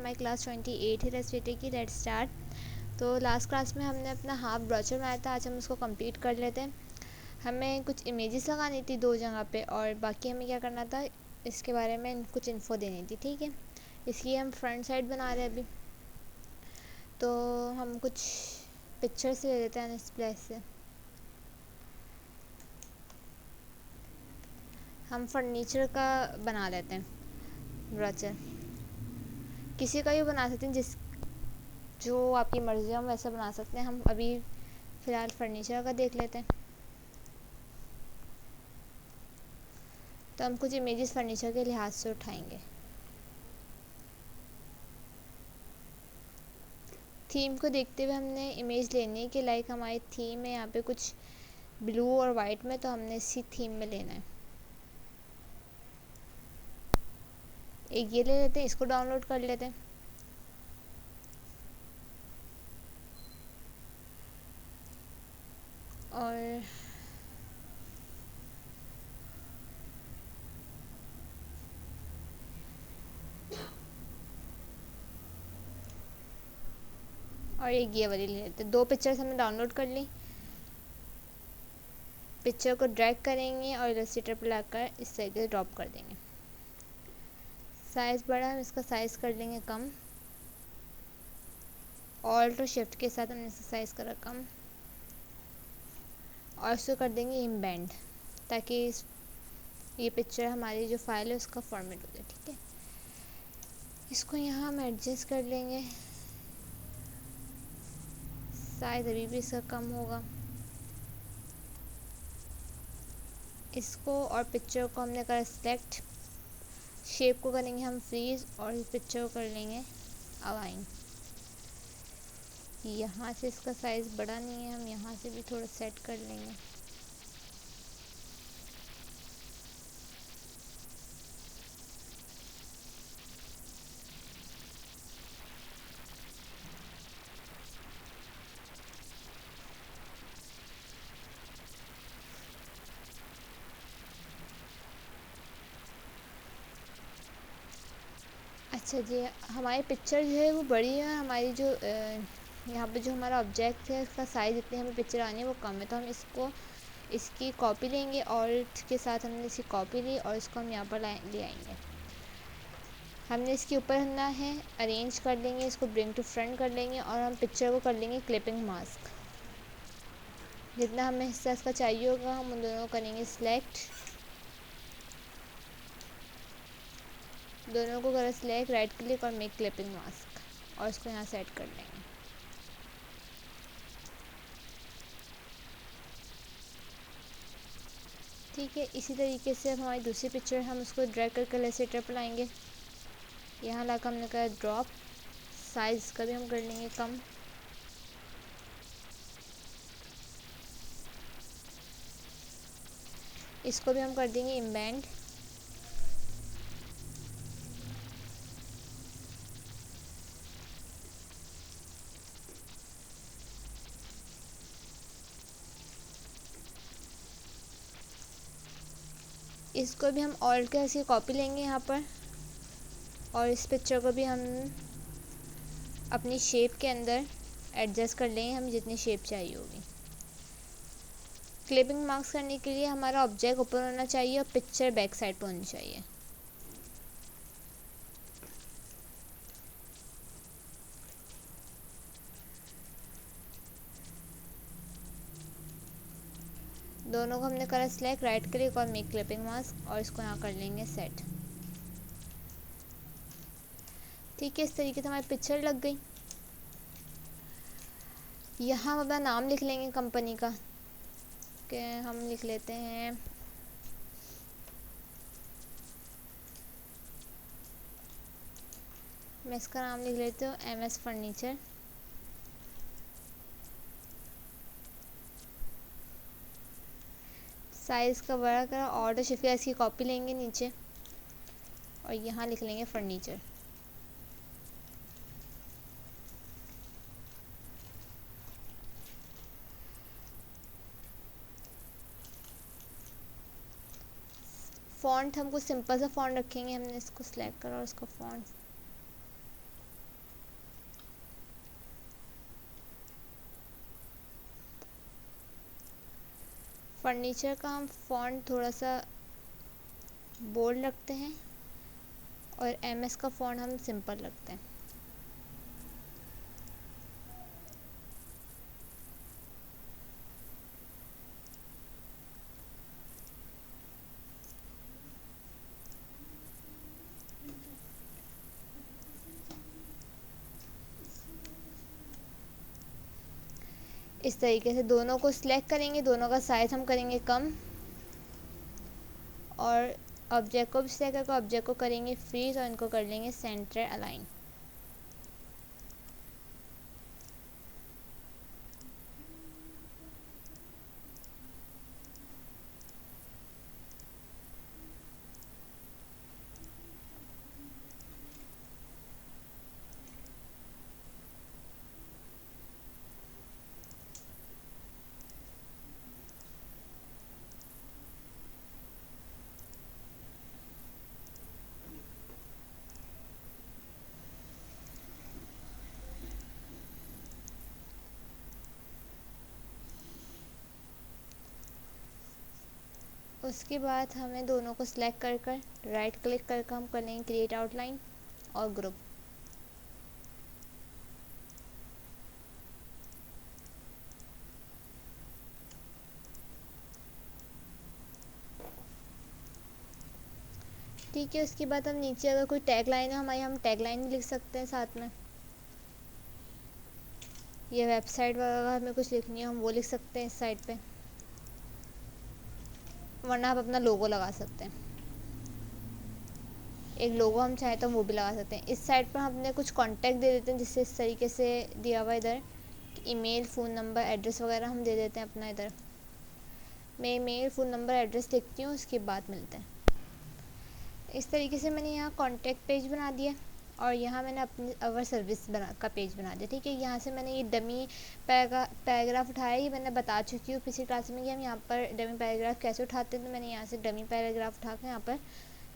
हमारी क्लास 28 है इलस्ट्रेटर की। Let's start. तो लास्ट क्लास में हमने अपना हाफ ब्रोचर बनाया था, आज हम उसको कंप्लीट कर लेते हैं। हमें कुछ इमेजेस लगानी थी 2 जगह पे, और बाकी हमें क्या करना था, इसके बारे में कुछ इन्फो देनी थी। ठीक है, इसलिए हम फ्रंट साइड बना रहे हैं अभी। तो हम कुछ पिक्चर्स ले लेते हैं स्प्लैश से। हम फर्नीचर का बना लेते हैं ब्रोचर, किसी का भी बना सकते हैं, जो आपकी मर्ज़ी हम वैसा बना सकते हैं। हम अभी फ़िलहाल फर्नीचर का देख लेते हैं। तो हम कुछ इमेजेस फर्नीचर के लिहाज से उठाएंगे। थीम को देखते हुए हमने इमेज लेनी है कि लाइक हमारी थीम है यहाँ पे कुछ ब्लू और वाइट में, तो हमने इसी थीम में लेना है। एक ये ले लेते हैं, इसको डाउनलोड कर लेते हैं। और एक ये वाली ले लेते हैं। 2 पिक्चर्स हमने डाउनलोड कर ली। पिक्चर को ड्रैग करेंगे और इलस्ट्रेटर पर लाकर इस तरीके से ड्रॉप कर देंगे। साइज़ बड़ा, हम इसका साइज़ कर लेंगे कम। ऑल्ट और शिफ्ट के साथ हमने इसका साइज़ करा कम, और इसको कर देंगे इम्बेंड, ताकि ये पिक्चर हमारी जो फाइल है उसका फॉर्मेट हो जाए। ठीक है, इसको यहाँ हम एडजस्ट कर लेंगे। साइज़ अभी भी इसका कम होगा। इसको और पिक्चर को हमने करा सिलेक्ट, शेप को करेंगे हम फ्रीज, और इस पिक्चर को कर लेंगे अलाइन। यहाँ से इसका साइज़ बड़ा नहीं है, हम यहाँ से भी थोड़ा सेट कर लेंगे। अच्छा जी, हमारी पिक्चर जो है वो बड़ी है, हमारी जो यहाँ पे जो हमारा ऑब्जेक्ट है उसका साइज़ जितनी हमें पिक्चर आनी है वो कम है। तो हम इसकी कॉपी लेंगे, ऑल्ट के साथ हमने इसकी कॉपी ली और इसको हम यहाँ पर ले आएंगे। हमने इसके ऊपर करना है अरेंज कर लेंगे, इसको ब्रिंग टू फ्रंट कर लेंगे, और हम पिक्चर को कर लेंगे क्लिपिंग मास्क। जितना हमें हिस्सा इसका चाहिए होगा हम उन दोनों को करेंगे सिलेक्ट, दोनों को करें सिलेक्ट, राइट क्लिक और मेक क्लिपिंग मास्क, और इसको यहाँ सेट कर लेंगे। ठीक है, इसी तरीके से अब हमारी दूसरी पिक्चर हम उसको ड्रैग करके इलस्ट्रेटर पर लाएंगे। यहाँ लाकर हमने कहा ड्रॉप, साइज़ का भी हम कर लेंगे कम। इसको भी हम कर देंगे इम्बेंड। इसको भी हम ऑल्ट के ऐसी कॉपी लेंगे यहाँ पर, और इस पिक्चर को भी हम अपनी शेप के अंदर एडजस्ट कर लेंगे, हमें जितनी शेप चाहिए होगी। क्लिपिंग मार्क्स करने के लिए हमारा ऑब्जेक्ट ऊपर होना चाहिए और पिक्चर बैक साइड पर होनी चाहिए। दोनों को हमने करा सिलेक्ट, राइट क्लिक और मेक क्लिपिंग मास्क, और इसको यहाँ कर लेंगे सेट। ठीक है, इस तरीके से हमारी पिक्चर लग गई। यहाँ हम अपना नाम लिख लेंगे कंपनी का, कि हम लिख लेते हैं मैं इसका नाम लिख लेती हूँ MS फर्नीचर। साइज़ का बड़ा करा, ऑर्डर शिफ्ट इसकी कॉपी लेंगे नीचे, और यहाँ लिख लेंगे फर्नीचर। फ़ॉन्ट हम कुछ सिंपल सा फ़ॉन्ट रखेंगे, हमने इसको सिलेक्ट करा और इसका फ़ॉन्ट फर्नीचर का हम फ़ॉन्ट थोड़ा सा बोल्ड रखते हैं और MS का फ़ॉन्ट हम सिंपल रखते हैं। इस तरीके से दोनों को सिलेक्ट करेंगे, दोनों का साइज़ हम करेंगे कम और ऑब्जेक्ट को भी सिलेक्ट करके ऑब्जेक्ट को करेंगे फ्रीज और इनको कर लेंगे सेंटर अलाइन। उसके बाद हमें दोनों को सिलेक्ट कर कर राइट क्लिक करके हम कर लेंगे क्रिएट आउटलाइन और ग्रुप। ठीक है, उसके बाद हम नीचे अगर कोई टैग लाइन है हमारी, हम टैग लाइन भी लिख सकते हैं साथ में। ये वेबसाइट वगैरह हमें कुछ लिखनी है हम वो लिख सकते हैं इस साइड पे, वरना आप अपना लोगो लगा सकते हैं। एक लोगो हम चाहें तो वो भी लगा सकते हैं। इस साइड पर हम अपने कुछ कांटेक्ट दे देते हैं, जिससे इस तरीके से दिया हुआ इधर ईमेल, फ़ोन नंबर, एड्रेस वगैरह हम दे देते हैं अपना इधर। मैं ईमेल, फ़ोन नंबर, एड्रेस लिखती हूँ, उसके बाद मिलते हैं। इस तरीके से मैंने यहाँ कॉन्टैक्ट पेज बना दिया और यहाँ मैंने अपनी अवर सर्विस का पेज बना दिया। ठीक है, यहाँ से मैंने ये डमी पैराग्राफ उठाया, ये मैंने बता चुकी हूँ पिछली क्लास में कि हम यहाँ पर डमी पैराग्राफ कैसे उठाते हैं। तो मैंने यहाँ से डमी पैराग्राफ उठा कर यहाँ पर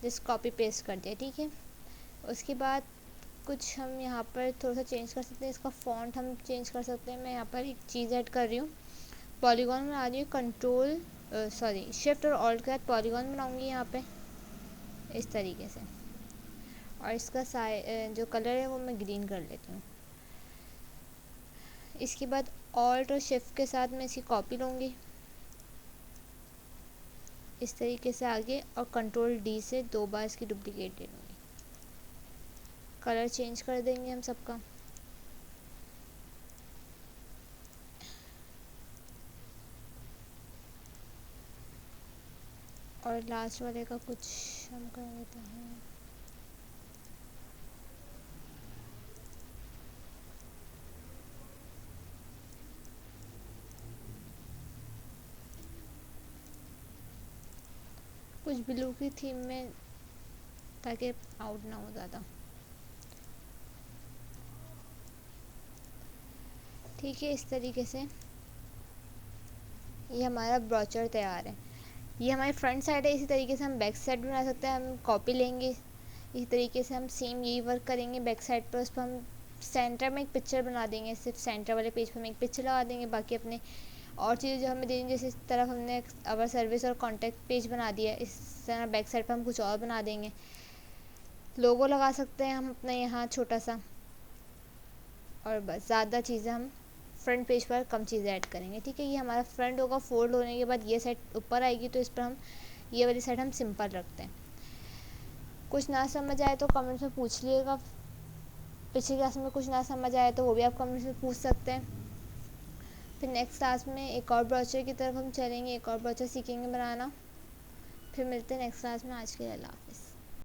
जस्ट कॉपी पेस्ट कर दिया। ठीक है, उसके बाद कुछ हम यहाँ पर थोड़ा सा चेंज कर सकते हैं, इसका फ़ॉन्ट हम चेंज कर सकते हैं। मैं यहाँ पर एक चीज़ ऐड कर रही हूँ, पॉलीगॉन बना रही हूँ, शिफ्ट और ऑल्ट के बाद पॉलीगॉन बनाऊँगी यहाँ पे इस तरीके से। और इसका जो कलर है वो मैं ग्रीन कर लेती हूँ। इसके बाद ऑल्ट और शिफ्ट के साथ मैं इसकी कॉपी लूँगी इस तरीके से आगे, और कंट्रोल D से 2 बार इसकी डुप्लीकेट ले लूँगी। कलर चेंज कर देंगे हम सबका। और लास्ट वाले का कुछ हम कर देते हैं। कुछ ब्लू की थीम में, ताकि आउट ना हो ज़्यादा। ठीक है, इस तरीके से ये हमारा ब्रोचर तैयार है। ये हमारी फ्रंट साइड है। इसी तरीके से हम बैक साइड बना सकते हैं। हम कॉपी लेंगे, इसी तरीके से हम सेम यही वर्क करेंगे बैक साइड पर। उस पर हम सेंटर में एक पिक्चर बना देंगे, सिर्फ सेंटर वाले पेज पर हम एक पिक्चर लगा देंगे। बाकी अपने और चीज़ें जो हमें देनी, जैसे इस तरफ हमने अवर सर्विस और कॉन्टैक्ट पेज बना दिया, इस तरह बैक साइड पर हम कुछ और बना देंगे। लोगो लगा सकते हैं हम अपने यहाँ छोटा सा, और बस ज़्यादा चीज़ें हम फ्रंट पेज पर कम चीज़ें ऐड करेंगे। ठीक है, ये हमारा फ्रंट होगा। फोल्ड होने के बाद ये साइड ऊपर आएगी, तो इस पर हम ये वाली साइड हम सिंपल रखते हैं। कुछ ना समझ आए तो कमेंट्स में पूछ लिएगा। पिछली क्लास में कुछ ना समझ आए तो वो भी आप कमेंट्स में पूछ सकते हैं। फिर नेक्स्ट क्लास में एक और ब्रोचर की तरफ हम चलेंगे, एक और ब्रोचर सीखेंगे बनाना। फिर मिलते हैं नेक्स्ट क्लास में। आज के लिए अल्लाह हाफ़िज़।